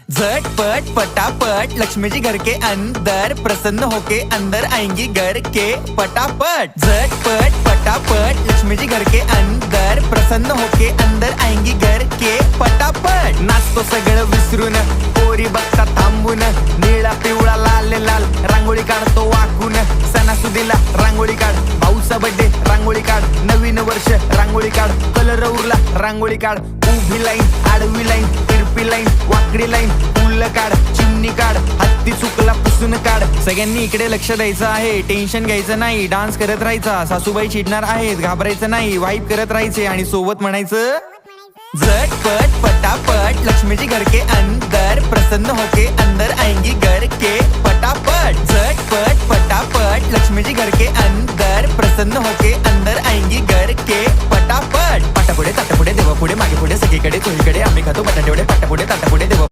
झटपट पटापट लक्ष्मी जी घर के अंदर प्रसन्न होके अंदर आएंगी घर के पटापट। झटपट पटापट लक्ष्मी जी घर के अंदर प्रसन्न होके अंदर आएंगी घर के पटापट। नाचतो सगळं विसरून पोरी बघता थांबून, निळा पिवळा लाल लाल रांगोळी काढतो वाकून। सणासुदीला रांगोळी काढ, भाऊचा बर्थडे रांगोळी काढ, नवीन वर्ष रांगोळी काढ, कलर उरला रांगोळी काढ। उभी लाईन, आडवी लाईन, तिरपी लाईन, वाकडी लाईन, फुल काढ, चिमणी काढ, हत्ती चुकला पुसून काढ। सगळ्यांनी इकडे लक्ष द्यायचं आहे, टेन्शन घ्यायचं नाही, डान्स करत राहायचा। सासूबाई चिडणार आहेत, घाबरायचं नाही, वाईप करत राहायचे आणि सोबत म्हणायचं झटपट पटापट लक्ष्मी जी घर के अंदर प्रसन्न होके अंदर आएंगी घर के पटापट। झटपट पटापट लक्ष्मी जी घर के अंदर प्रसन्न होके अंदर आएंगी घर के पटापट। पाटापुढे ताटापुढे देवापुढे मागे पुढे सगळीकडे चोहीकडे आम्ही खातो बटाटेवडे, पाटापुढे ताटापुढे देवा